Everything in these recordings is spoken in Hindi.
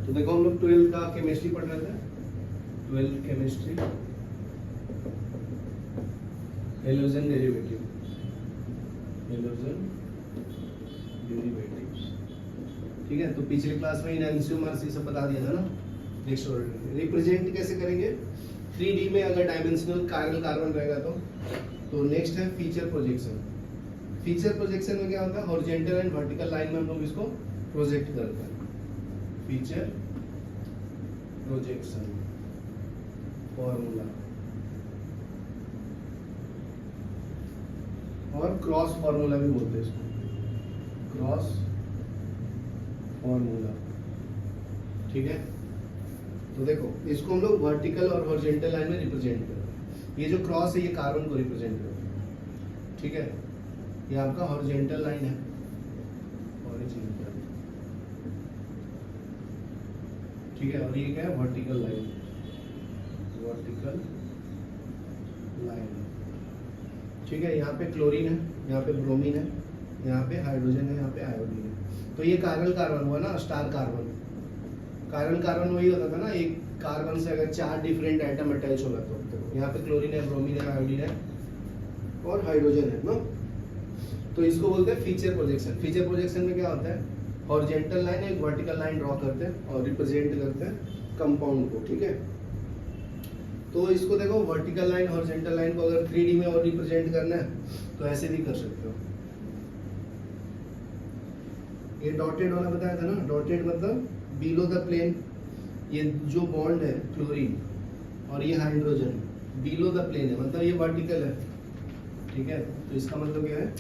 तो देखो हम लोग 12 का केमिस्ट्री पढ़ रहे थे, 12 chemistry, halogen derivative, halogen derivative, ठीक है। तो पिछले क्लास में एनएंशियोमर्स ये सब बता दिया था ना। नेक्स्ट रिप्रेजेंट कैसे करेंगे 3D में, अगर डायमेंशनल कायरल कार्बन रहेगा तो नेक्स्ट है फीचर प्रोजेक्शन। फीचर प्रोजेक्शन में क्या होता है, हॉरिजॉन्टल एंड वर्टिकल लाइन में हम लोग इसको प्रोजेक्ट करते हैं। फीचर प्रोजेक्शन फॉर्मूला, और क्रॉस फार्मूला भी बोलते हैं इसको, क्रॉस फार्मूला, ठीक है। तो देखो इसको हम लोग वर्टिकल और हॉरिजॉन्टल लाइन में रिप्रेजेंट करते हैं। ये जो क्रॉस है ये कार्बन को रिप्रेजेंट करते हैं, ठीक है। ये आपका हॉरिजॉन्टल लाइन है, हॉरिजॉन्टल, ठीक है। और ये क्या है, वर्टिकल लाइन, वर्टिकल लाइन, ठीक है। यहाँ पे क्लोरीन है, यहाँ पे ब्रोमीन है, यहाँ पे हाइड्रोजन है, यहाँ पे आयोडीन है। तो ये कायरल कार्बन हुआ ना, स्टार कार्बन। कायरल कार्बन वही होता था ना, एक कार्बन से अगर 4 डिफरेंट एटम अटैच होगा तो यहाँ पे क्लोरीन है, ब्रोमीन है, आयोडीन है और हाइड्रोजन है ना। तो इसको बोलते हैं फीचर प्रोजेक्शन। फीचर प्रोजेक्शन में क्या होता है, हॉरिजॉन्टल लाइन एक वर्टिकल लाइन ड्रॉ करते हैं और रिप्रेजेंट करते हैं कंपाउंड को, ठीक है। तो इसको देखो वर्टिकल लाइन हॉरिजॉन्टल लाइन को अगर 3D में और रिप्रेजेंट करना है तो ऐसे भी कर सकते हो। ये डॉटेड वाला बताया था ना, डॉटेड मतलब बिलो द प्लेन, ये जो बॉन्ड है क्लोरीन और ये हाइड्रोजन बिलो द प्लेन है, मतलब ये वर्टिकल है, ठीक है। तो इसका मतलब क्या है,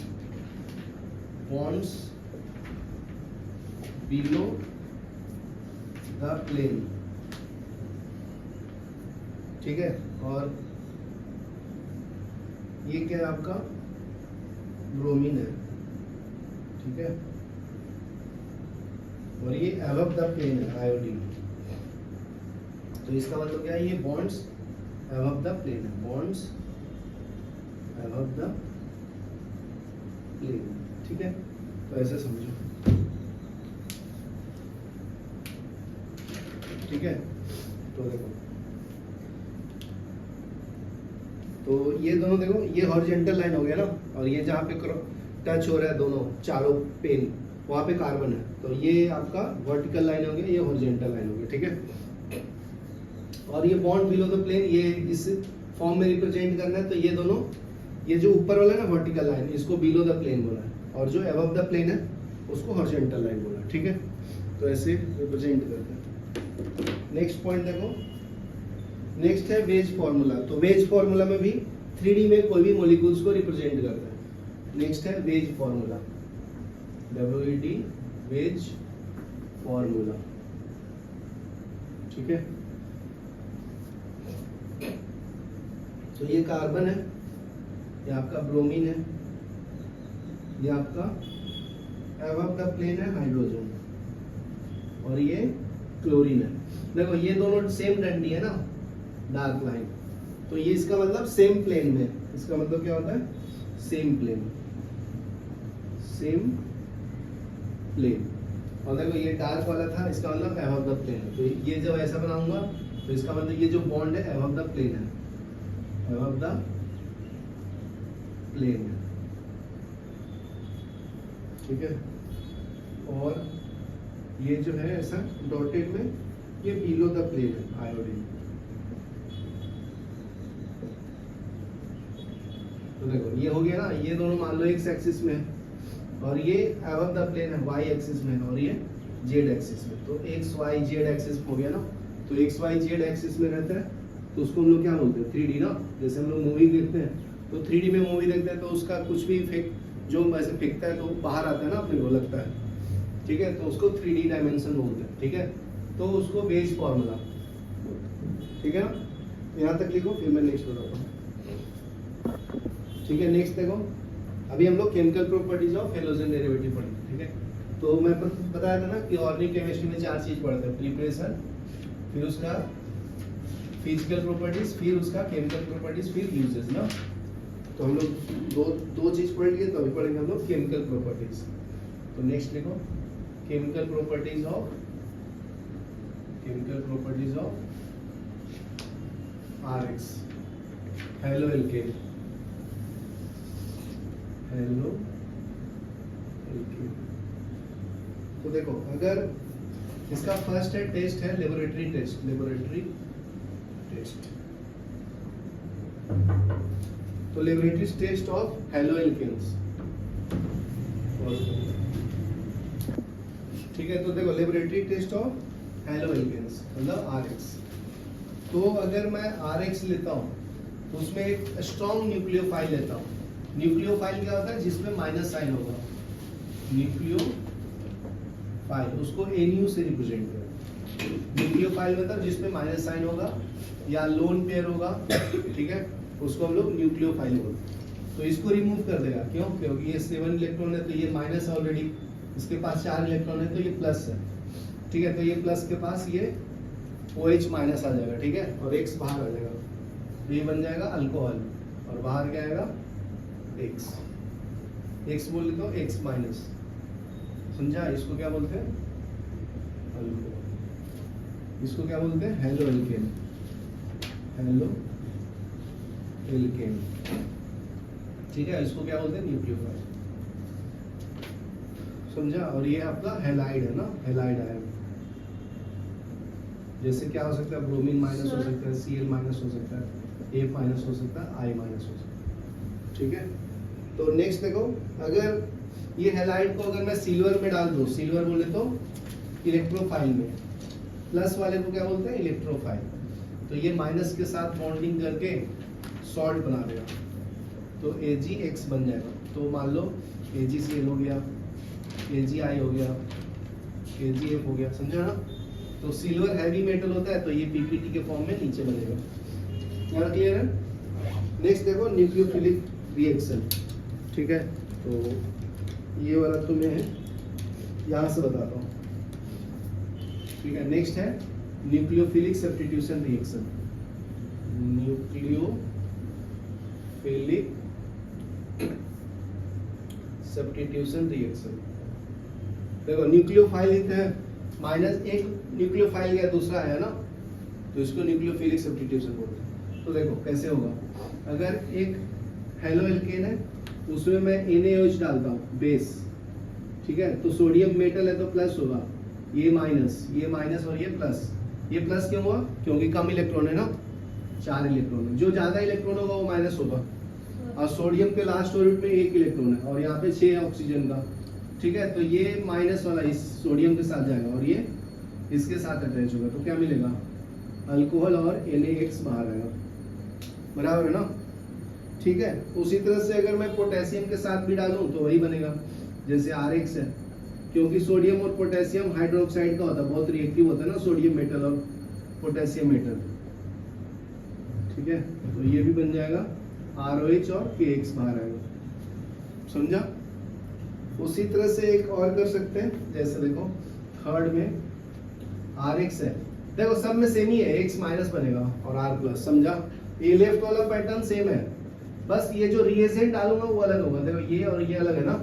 बॉन्ड्स बिलो द प्लेन, ठीक है। और ये क्या है आपका, ब्रोमीन है, ठीक है। और ये अबव द प्लेन है, आयोडीन। तो इसका मतलब क्या है, ये बॉन्ड्स अबव द प्लेन है, बॉन्ड्स अबव द प्लेन, ठीक है। तो ऐसे समझो, ठीक है। तो देखो, तो ये दोनों देखो, ये हॉरिजॉन्टल लाइन हो गया ना, और ये जहाँ पे टच हो रहा है दोनों चारों पेन, वहाँ पे कार्बन है। तो ये आपका वर्टिकल लाइन हो गया, ये हॉरिजॉन्टल लाइन हो गया, ठीक है। और ये बॉन्ड बिलो द प्लेन, ये इस फॉर्म में रिप्रेजेंट करना है। तो ये दोनों, ये जो ऊपर वाला है ना वर्टिकल लाइन, इसको बिलो द प्लेन बोला है, और जो अबव द प्लेन है उसको हॉरिजॉन्टल लाइन बोला, ठीक है। तो ऐसे रिप्रेजेंट करते हैं। नेक्स्ट पॉइंट देखो, नेक्स्ट है वेज फार्मूला। तो वेज फार्मूला में भी 3D में कोई भी मॉलिक्यूल्स को रिप्रेजेंट करता है। नेक्स्ट है wedge formula, WED, wedge formula, ठीक है। तो ये कार्बन है, ये आपका ब्रोमीन है, ये आपका अबव द प्लेन है हाइड्रोजन, और ये क्लोरीन है। देखो ये दोनों सेम डंडी है ना, डार्क लाइन, तो ये इसका मतलब सेम प्लेन में, इसका मतलब क्या होता है, सेम प्लेन, सेम प्लेन। और देखो ये डार्क वाला था, इसका मतलब अबव द प्लेन है। तो ये जब ऐसा बनाऊंगा तो इसका मतलब ये जो बॉन्ड है अबव द प्लेन है, अबव द प्लेन है, ठीक है। और ये जो है ऐसा डॉटेड में, ये बिलो द प्लेन है, आयोडीन। तो देखो ये हो गया ना, ये दोनों मान लो एक्स एक्सिस में है, और ये अबव द प्लेन है वाई एक्सिस में, और ये जेड एक्सिस में। तो एक्स वाई जेड एक्सिस हो गया ना। तो एक्स वाई जेड एक्सिस में रहता है तो उसको हम लोग क्या बोलते हैं, 3D ना। जैसे हम लोग मूवी देखते हैं तो 3D में मूवी देखते हैं तो उसका कुछ भी इफेक्ट जो ऐसे फेंकता है तो बाहर आता है ना, अपने को लगता है, ठीक है। तो उसको 3D डायमेंशन बोलते हैं, ठीक है। तो उसको वेज फार्मूला, ठीक है ना। यहाँ तक लिखो, फिर मैं नेक्स्ट बताता हूँ, ठीक है। नेक्स्ट देखो, अभी हम लोग chemical properties of halogen derivative पढ़ेंगे, ठीक है। तो मैं बताया था ना कि ऑर्गेनिक केमिस्ट्री में 4 चीज पढ़ते हैं, प्रिपरेशन, फिर उसका फिजिकल प्रॉपर्टीज, फिर उसका केमिकल प्रॉपर्टीज, फिर यूजेस ना। तो हम लोग दो चीज पढ़ लिए, तो अभी पढ़ेंगे हम लोग केमिकल प्रॉपर्टीज। तो नेक्स्ट देखो, chemical properties of chemical properties of RX, haloalkane, haloalkane. तो देखो अगर इसका फर्स्ट है टेस्ट है लेबोरेटरी टेस्ट, लेबोरेटरी टेस्ट, तो laboratory test of haloalkanes, ठीक है। तो देखो laboratory test of haloalkanes मतलब RX। तो अगर मैं RX लेता हूँ तो उसमें एक स्ट्रॉन्ग न्यूक्लियोफाइल लेता हूँ। न्यूक्लियोफाइल क्या होता है? जिसमें माइनस साइन होगा, न्यूक्लियोफाइल, उसको NU से रिप्रेजेंट करें। न्यूक्लियोफाइल मतलब जिसमें माइनस साइन होगा या लोन पेयर होगा, ठीक है, उसको हम लोग न्यूक्लियोफाइल बोलते हैं। तो इसको रिमूव कर देगा, क्यों? क्योंकि ये 7 इलेक्ट्रॉन है तो ये माइनस है ऑलरेडी, इसके पास 4 इलेक्ट्रॉन है तो ये प्लस है, ठीक है। तो ये प्लस के पास ये OH माइनस आ जाएगा, ठीक है, और X बाहर आ जाएगा, तो ये बन जाएगा अल्कोहल, और बाहर क्या आएगा? X। X बोल लेते हो, X माइनस, समझा? इसको क्या बोलते हैं? अल्कोहल। इसको क्या बोलते हैं? हेलो एल्केन, हेलो एल्केन, ठीक है। इसको क्या बोलते हैं? न्यूक्लियोफाइल, समझा? और ये आपका हेलाइड है ना, हेलाइड आयन। जैसे क्या हो सकता है? ब्रोमीन माइनस हो सकता है, Cl माइनस हो सकता है, A माइनस हो सकता है, I माइनस हो सकता है, ठीक है। तो नेक्स्ट देखो, अगर ये हेलाइड को अगर मैं सिल्वर में डाल दूं, सिल्वर बोले तो इलेक्ट्रोफाइल में, प्लस वाले को क्या बोलते हैं? इलेक्ट्रोफाइल। तो ये माइनस के साथ बॉन्डिंग करके सॉल्ट बना देगा, तो AgX बन जाएगा। तो मान लो AgCl हो गया, AgI हो गया, AgF हो गया, समझा ना? तो सिल्वर हैवी मेटल होता है तो ये PPT के फॉर्म में नीचे बनेगा। यहाँ क्लियर है? नेक्स्ट देखो न्यूक्लियोफिलिक रिएक्शन, ठीक है। तो ये वाला तो मैं यहाँ से बताता हूँ, ठीक है। नेक्स्ट है nucleophilic substitution reaction, nucleophilic substitution reaction. देखो न्यूक्लियोफाइल है माइनस, एक न्यूक्लियोफाइल गया, दूसरा है ना, तो इसको न्यूक्लियोफिलिक सब्स्टिट्यूशन बोलते हैं। तो देखो कैसे होगा, अगर एक हेलो एल्केन है उसमें मैं NaOH डालता हूँ बेस, ठीक है, तो सोडियम मेटल है तो प्लस होगा, ये माइनस और ये प्लस। ये प्लस क्यों हुआ? क्योंकि कम इलेक्ट्रॉन है ना, 4 इलेक्ट्रॉन है। जो ज्यादा इलेक्ट्रॉन होगा वो माइनस होगा, और सोडियम के लास्ट ऑर्बिट में 1 इलेक्ट्रॉन है और यहाँ पे 6 है ऑक्सीजन का, ठीक है। तो ये माइनस वाला इस सोडियम के साथ जाएगा और ये इसके साथ अटैच होगा, तो क्या मिलेगा? अल्कोहल और NaX बाहर आएगा, बराबर है ना, ठीक है। उसी तरह से अगर मैं पोटेशियम के साथ भी डालूं तो वही बनेगा, जैसे RX है, क्योंकि सोडियम और पोटेशियम हाइड्रोक्साइड का होता है, बहुत रिएक्टिव होता है ना सोडियम मेटल और पोटेशियम मेटल, ठीक है। तो ये भी बन जाएगा ROH और KX बाहर आएगा, समझा? उसी तरह से एक और कर सकते हैं, जैसे देखो थर्ड में RX है, देखो सब में सेम ही है, X माइनस बनेगा और R प्लस, समझा? ये लेफ्ट वाला पैटर्न सेम है, बस ये जो रिएजेंट डालूंगा वो अलग होगा। देखो ये और ये अलग है ना,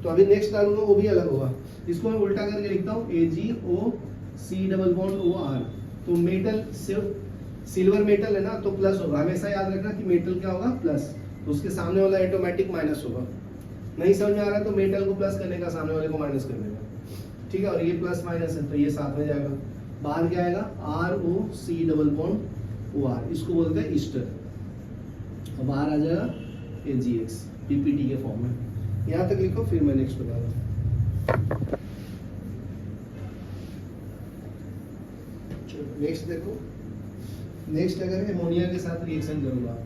तो अभी नेक्स्ट डालूंगा वो भी अलग होगा। इसको मैं उल्टा करके लिखता हूँ AgOC⋯OR। तो मेटल सिर्फ सिल्वर मेटल है ना, तो प्लस होगा, हमेशा याद रखना कि मेटल क्या होगा? प्लस, तो उसके सामने वाला ऑटोमेटिक माइनस होगा। नहीं समझ में आ रहा है तो मेटल को प्लस करने का, सामने वाले को माइनस कर देगा, ठीक है। और ये प्लस माइनस है तो ये साथ में जाएगा, बाहर क्या आएगा? ROC⋯OR, इसको बोलते हैं ईस्टर, और बाहर आ जाएगा AgX PPT के फॉर्म में। यहाँ तक लिखो, फिर मैं नेक्स्ट बता रहा हूँ। नेक्स्ट देखो, नेक्स्ट अगर एमोनिया के साथ रिएक्शन करूंगा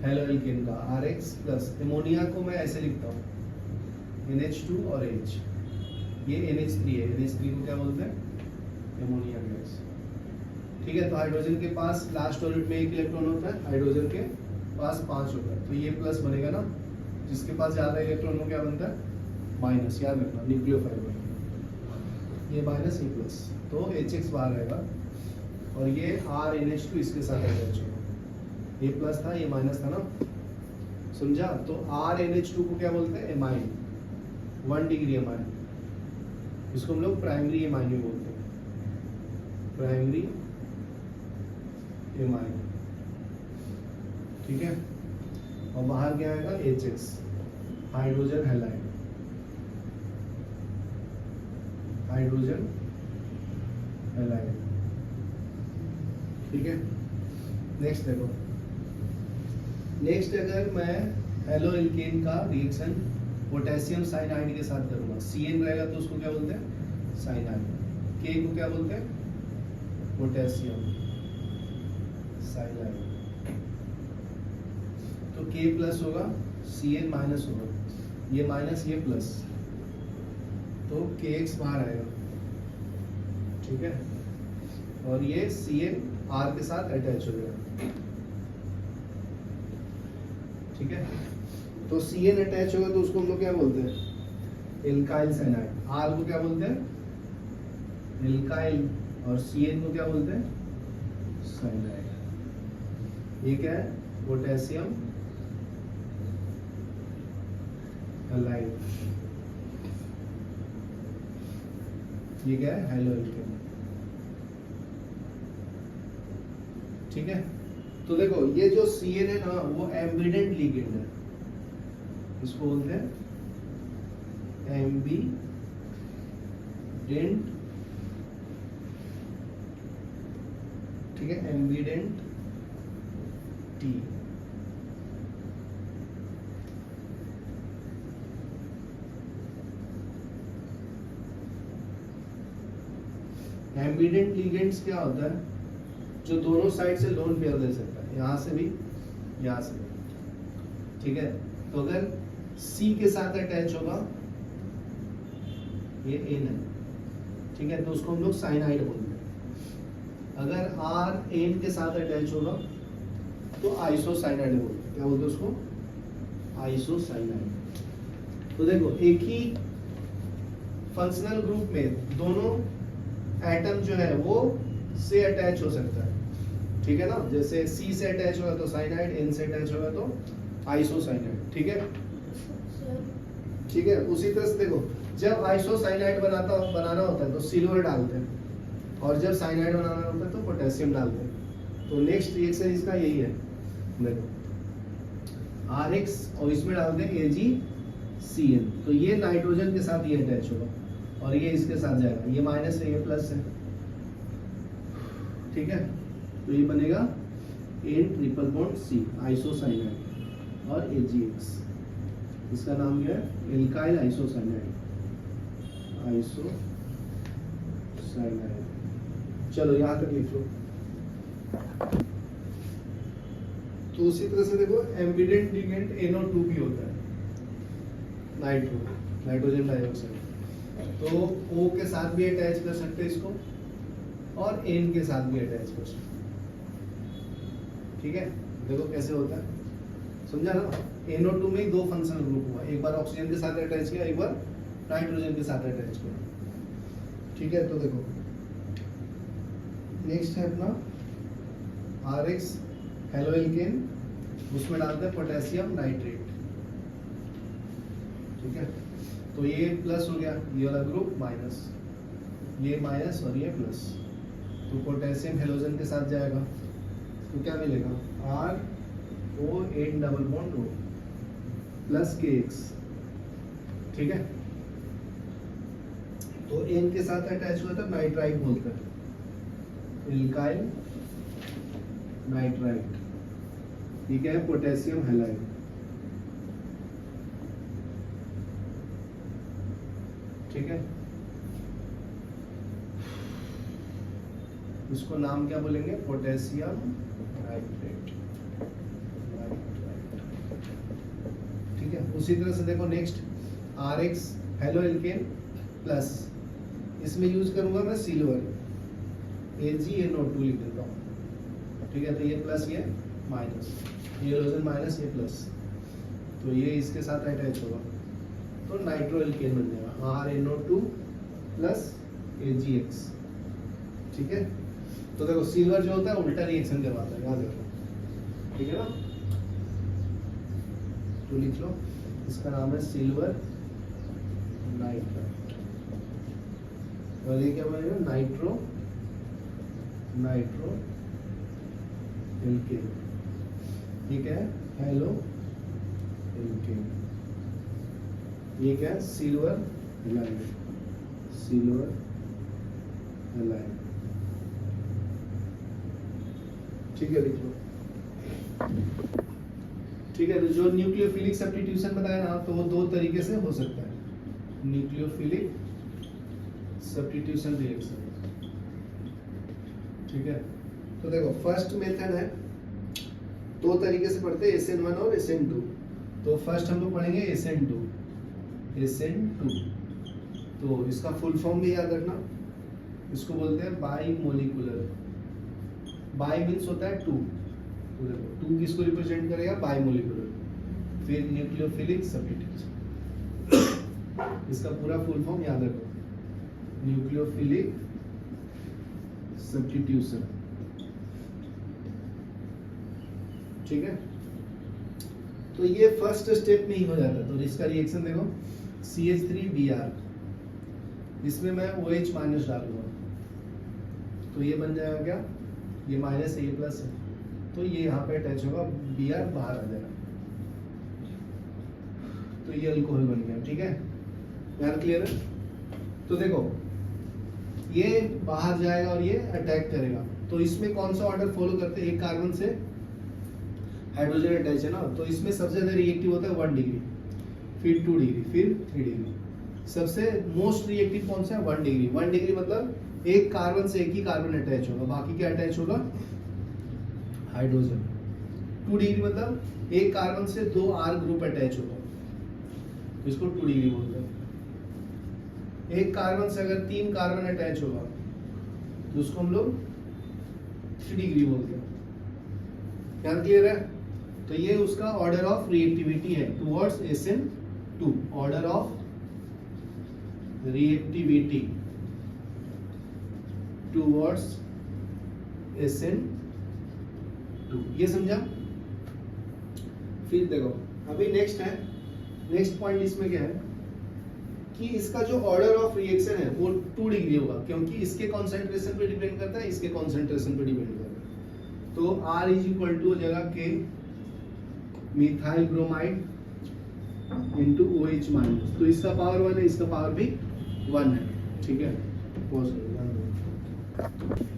हेलो एल्केन का, RX प्लस एमोनिया को मैं ऐसे लिखता हूँ NH2 और H, ये NH3 है, NH3 को क्या बोलते हैं? एमोनिया गैस, ठीक है। तो हाइड्रोजन के पास लास्ट ऑर्बिट में 1 इलेक्ट्रॉन होता है, हाइड्रोजन के पास 5 होता है, तो ये प्लस बनेगा ना, जिसके पास ज्यादा इलेक्ट्रॉन हो क्या बनता है? माइनस, याद रखना, न्यूक्लियोफाइल बनेगा, ये माइनस ये प्लस, तो HX बाहर रहेगा, और ये RNH2 इसके साथ अटैच होगा, ये प्लस था ये माइनस था ना, समझा? तो RNH2 को क्या बोलते हैं? एमाइन, 1 डिग्री एमाइन, इसको हम लोग प्राइमरी एमाइन भी बोलते हैं, प्राइमरी एमाइन, ठीक है। और बाहर क्या आएगा HX, hydrogen halide, hydrogen halide, ठीक है। नेक्स्ट देखो, नेक्स्ट अगर मैं हेलो एल्केन का रिएक्शन पोटेशियम साइनाइड के साथ करूंगा, CN रहेगा तो उसको क्या बोलते हैं साइनाइड, K को क्या बोलते हैं पोटेशियम साइनाइड, तो K प्लस होगा CN माइनस होगा, ये माइनस ये प्लस, तो KX बाहर आएगा, ठीक है। और ये CN R के साथ अटैच हो गया, ठीक है। तो CN अटैच होगा तो उसको हम लोग क्या बोलते हैं एल्काइल साइनाइड, R को क्या बोलते हैं एल्काइल, और CN को क्या बोलते हैं साइनाइड। ये क्या है पोटेशियम हैलाइड, ये क्या है हेलो एल्केन, ठीक है। तो देखो ये जो CN है ना वो एम्बिडेंट लिगेंड है, इसको बोलते हैं एम्बिडेंट, ठीक है, एम्बिडेंट T, एम्बिडेंट लिगेंड्स क्या होता है जो दोनों साइड से लोन पेयर दे सकता है, यहां से भी यहां से भी, ठीक है। तो अगर C के साथ अटैच होगा, ये N है, ठीक है, तो उसको हम लोग साइनाइड बोलते हैं। अगर R N के साथ अटैच होगा तो आइसोसाइनाइड बोलते हैं, क्या बोलते हैं उसको आइसोसाइनाइड। तो देखो एक ही फंक्शनल ग्रुप में दोनों एटम जो है वो से अटैच हो सकता है, ठीक है ना। जैसे C से अटैच होगा तो साइनाइड, N से अटैच होगा तो आइसोसाइनाइड, ठीक है, ठीक है। उसी तरह से देखो जब आइसोसाइनाइड बनाना होता है तो सिल्वर डालते हैं, और जब साइनाइड बनाना होता है तो पोटेशियम डालते हैं। तो नेक्स्ट रिएक्शन इसका यही है, देखो RX और इसमें डालते हैं AgCN, तो ये नाइट्रोजन के साथ ये अटैच होगा और ये इसके साथ जाएगा, ये माइनस है ये प्लस है, ठीक है। तो ये बनेगा N triple bond C isocyanide और AgX, इसका नाम क्या है एल्काइल आइसोसाइनाइड, आइसोसाइनाइड। चलो यहां तक लिख लो। तो उसी तरह से देखो एम्बिडेंट लिगेंड NO2 भी होता है, नाइट्रोजन डाइऑक्साइड, तो O के साथ भी अटैच कर सकते हैं इसको और N के साथ भी अटैच कर सकते हैं, ठीक है। देखो कैसे होता है, समझा ना। NO2 में दो फंक्शनल ग्रुप हुआ, एक बार ऑक्सीजन के साथ अटैच किया, एक बार नाइट्रोजन के साथ अटैच किया, ठीक है। तो देखो नेक्स्ट है अपना RX हेलो एल्केन, उसमें डालते हैं पोटेशियम नाइट्रेट, ठीक है। तो ये प्लस हो गया, ये वाला ग्रुप माइनस, ये माइनस और ये प्लस, तो पोटेशियम हेलोजन के साथ जाएगा तो क्या मिलेगा RO8 double bond O plus KX, ठीक है। तो N के साथ अटैच हुआ था नाइट्राइट बोलते हैं, एल्काइल नाइट्राइट, ठीक है, पोटेशियम हैलाइड, ठीक है। इसको नाम क्या बोलेंगे पोटेशियम नाइट्रेट, ठीक है। उसी तरह से देखो next RX halo alkane plus, इसमें यूज करूंगा मैं सिल्वर, AgNO2 लिख देता हूँ, ठीक है। तो ये प्लस ये माइनस, ये हेलोजन माइनस ये प्लस, तो ये इसके साथ अटैच होगा तो नाइट्रो एल्केन बन जाएगा RNO2 प्लस AgX, ठीक है। तो देखो सिल्वर जो होता है उल्टा रिएक्शन करवाता है, याद रखो, ठीक है ना। तो लिख लो इसका नाम है सिल्वर नाइट्राइट, और ये क्या बनेगा नाइट्रो नाइट्रो एल्केन, ठीक है, हेलो एल्केन। ये क्या है, सिल्वर हैलाइड, सिल्वर हैलाइड, ठीक है, लिख लो। ठीक है, तो जो न्यूक्लियोफिलिक सब्स्टिट्यूशन बताया ना, तो वो दो तरीके से हो सकता है, न्यूक्लियोफिलिक सब्स्टिट्यूशन रिएक्शन, ठीक है। तो देखो फर्स्ट मेथड है, दो तरीके से पढ़ते हैं, SN1 और SN2। तो फर्स्ट हम लोग पढ़ेंगे SN2, SN2। तो इसका फुल फॉर्म भी याद रखना, इसको बोलते हैं बाई मोलिकुलर। बाई मीन्स होता है टू, तो देखो टू किसको रिप्रेजेंट करेगा, बाई मोलिकुलर। फिर न्यूक्लियोफिलिक सब्स्टिट्यूशन, इसका पूरा फुल फॉर्म याद रखो, न्यूक्लियोफिलिक सब्स्टिट्यूशन, ठीक है। तो ये फर्स्ट स्टेप में ही हो जाता है। तो इसका रिएक्शन देखो, CH3Br, इसमें मैं OH माइनस डालूंगा, तो ये बन जाएगा क्या, ये माइनस A प्लस है, तो ये यहाँ पे अटैच होगा, Br बाहर आ जाएगा, तो ये अल्कोहल बन गया, ठीक है, यार क्लियर है। तो देखो ये बाहर जाएगा और ये अटैक करेगा, तो इसमें कौन सा ऑर्डर फॉलो करते हैं, एक कार्बन से हाइड्रोजन अटैच है ना, तो इसमें सबसे ज्यादा रिएक्टिव होता है 1 डिग्री, फिर 2 डिग्री, फिर 3 डिग्री। सबसे मोस्ट रिएक्टिव कौन सा है, 1 डिग्री। 1 डिग्री मतलब एक कार्बन से एक ही कार्बन अटैच होगा, बाकी क्या अटैच होगा, हाइड्रोजन। 2 डिग्री मतलब एक कार्बन से 2 R ग्रुप अटैच होगा, तो इसको 2 डिग्री बोलते हैं। एक कार्बन से अगर 3 कार्बन अटैच होगा, तो उसको हम लोग 3 डिग्री बोलते हैं। क्या क्लियर है। तो ये उसका ऑर्डर ऑफ रिएक्टिविटी है towards SN2, order of reactivity towards SN2, ये समझा। फिर देखो अभी नेक्स्ट है, नेक्स्ट पॉइंट इसमें क्या है कि इसका जो ऑर्डर ऑफ रिएक्शन है वो 2 डिग्री होगा, क्योंकि इसके कॉन्सेंट्रेशन पे डिपेंड करता है, इसके कॉन्सेंट्रेशन पे डिपेंड करता है। तो R इज इक्वल टू हो जाएगा K methyl bromide into OH minus, तो इसका पावर 1 है, इसका पावर भी 1 है, ठीक है,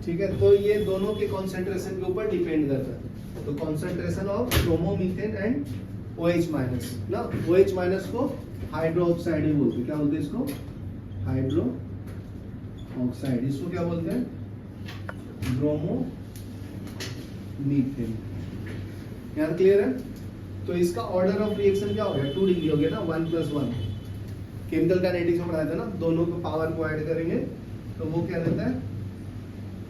ठीक है। तो ये दोनों के कॉन्सेंट्रेशन के ऊपर डिपेंड करता है। तो concentration of bromomethane and OH minus ना, OH माइनस को हाइड्रो ऑक्साइड ही बोलते हैं, क्या बोलते हैं इसको, हाइड्रो ऑक्साइड। इसको क्या बोलते हैं, ब्रोमोमीथेन। यार क्लियर है। तो इसका ऑर्डर ऑफ रिएक्शन क्या हो गया, 2 डिग्री हो गया ना, 1 + 1 केमिकल काइनेटिक्स में पढ़ाया था ना, दोनों को पावर को ऐड करेंगे तो वो क्या देता है,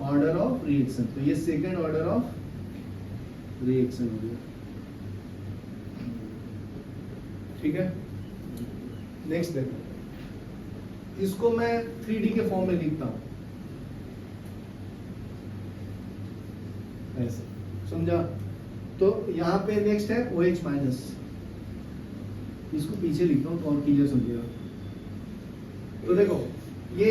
ऑर्डर ऑफ रिएक्शन। तो ये सेकंड ऑर्डर ऑफ रिएक्शन हो गया, ठीक है। नेक्स्ट देखो, इसको मैं 3D के फॉर्म में लिखता हूं, ऐसे, समझा। तो यहाँ पे नेक्स्ट है OH माइनस, इसको पीछे लिखता हूँ तो और क्लियर समझिएगा। तो देखो ये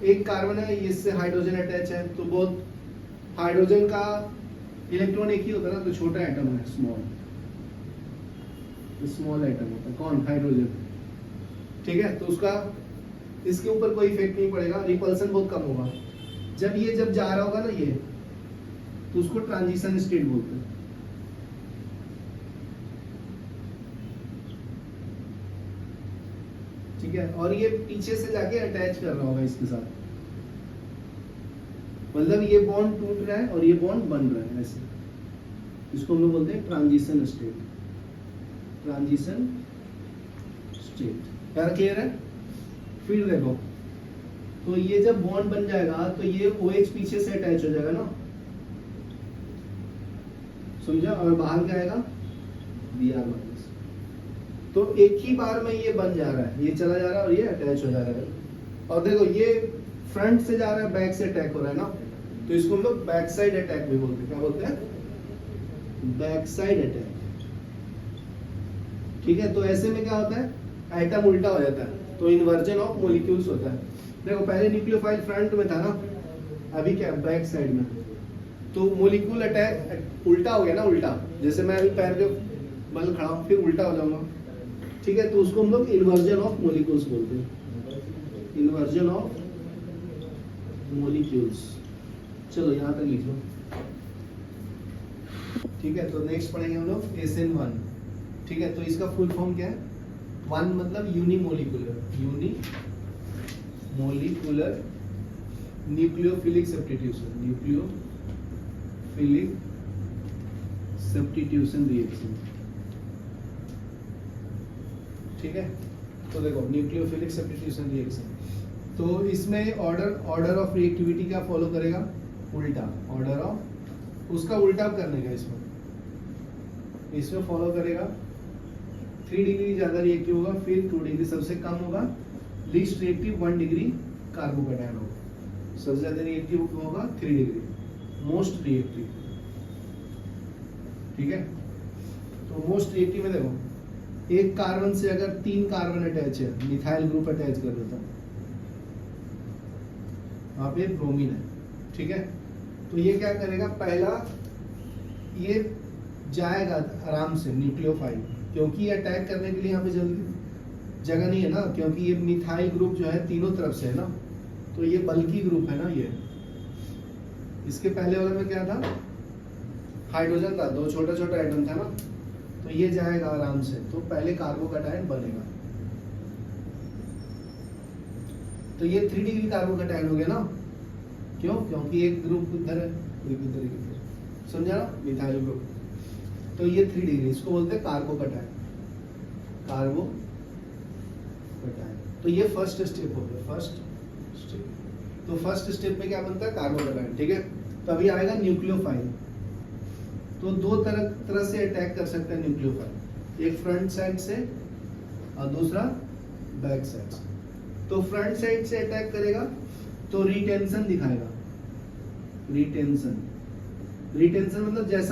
एक कार्बन है, इससे हाइड्रोजन अटैच है, तो बहुत हाइड्रोजन का इलेक्ट्रॉन एक ही होता है ना, तो छोटा एटम है, स्मॉल एटम होता है, कौन, हाइड्रोजन, ठीक है। तो उसका इसके ऊपर कोई इफेक्ट नहीं पड़ेगा, रिपल्सन बहुत कम होगा। जब जा रहा होगा ना ये, तो उसको ट्रांजिशन स्टेट बोलते हैं, ठीक है। और ये पीछे से जाके अटैच कर रहा होगा इसके साथ, मतलब ये बॉन्ड टूट रहा है और ये बॉन्ड बन रहा है, ऐसे। इसको हम लोग बोलते हैं ट्रांजिशन स्टेट, ट्रांजिशन स्टेट। यार क्लियर है। फिर देखो, तो ये जब बॉन्ड बन जाएगा तो ये OH पीछे से अटैच हो जाएगा ना, समझा, और बाहर क्या आएगा, Br माइनस। तो एक ही बार में ये बन जा रहा है, ये चला जा रहा है और ये अटैच हो जा रहा है। और देखो ये फ्रंट से जा रहा है, बैक से अटैक हो रहा है ना, तो इसको हम लोग बैक साइड अटैक भी बोलते हैं। क्या बोलते हैं, बैक साइड अटैक, ठीक है। तो ऐसे में क्या होता है, एटम उल्टा हो जाता है, तो इन्वर्जन ऑफ मॉलिक्यूल्स होता है। देखो पहले न्यूक्लियोफाइल फ्रंट में था ना, अभी क्या बैक साइड में, तो मोलिक्यूल अटैक उल्टा हो गया ना, उल्टा जैसे मैं अभी पैर पे बल खड़ा हूँ फिर उल्टा हो जाऊंगा, ठीक है, तो उसको हम लोग इन्वर्जन ऑफ मोलिक्यूल्स बोलते हैं, इन्वर्जन ऑफ मोलिक्यूल्स। चलो यहाँ तक लिख लो, ठीक है। तो नेक्स्ट पढ़ेंगे हम लोग SN1, ठीक है। तो इसका फुल फॉर्म क्या है? वन मतलब unimolecular, unimolecular nucleophilic substitution, nucleophilic substitution reaction, ठीक है। तो देखो न्यूक्लियोफिलिक सब्स्टिट्यूशन रिएक्शन, तो इसमें ऑर्डर ऑफ रिएक्टिविटी क्या फॉलो करेगा? उल्टा, ऑर्डर ऑफ उसका उल्टा करने का इसमें फॉलो करेगा। 3 डिग्री ज्यादा रिएक्टिव होगा, फिर 2 डिग्री सबसे कम होगा, लीस्ट रिएक्टिव 1 डिग्री कार्बोकैटायन होगा, सबसे ज्यादा रिएक्टिव होगा 3 डिग्री, मोस्ट रिएक्टिव, ठीक है। तो मोस्ट रिएक्टिव में देखो एक कार्बन से अगर 3 कार्बन अटैच है, मिथाइल ग्रुप अटैच कर देता है, वहां पे ब्रोमीन है, ठीक है। तो ये क्या करेगा? पहला ये जाएगा आराम से न्यूक्लियोफाइल, क्योंकि ये अटैक करने के लिए यहाँ पे जल्दी जगह नहीं है ना, क्योंकि ये मिथाइल ग्रुप जो है तीनों तरफ से है ना, तो ये बल्कि ग्रुप है ना। ये इसके पहले वाले में क्या था? हाइड्रोजन था, 2 छोटा छोटा एटम था ना, तो ये जाएगा आराम से, तो पहले कार्बोकैटायन बनेगा, तो ये 3 डिग्री कार्बोकैटायन हो गया ना। क्यों? क्योंकि एक ग्रुप इधर है, एक इधर, समझा ना, मिथाइल ग्रुप, तो ये 3 डिग्री, इसको बोलते हैं कार्बोकैटायन, कार्बोकैटायन। तो ये फर्स्ट स्टेप हो गया, फर्स्ट स्टेप। तो फर्स्ट स्टेप में क्या बनता है? कार्बोकैटायन, ठीक है। तो अभी आएगा न्यूक्लियोफाइल, तो 2 तरह से अटैक कर सकते हैं न्यूक्लियोफाइल, एक फ्रंट साइड से और दूसरा बैक साइड से। तो फ्रंट साइड से अटैक करेगा तो रिटेंशन दिखाएगा, रिटेंशन मतलब जैसा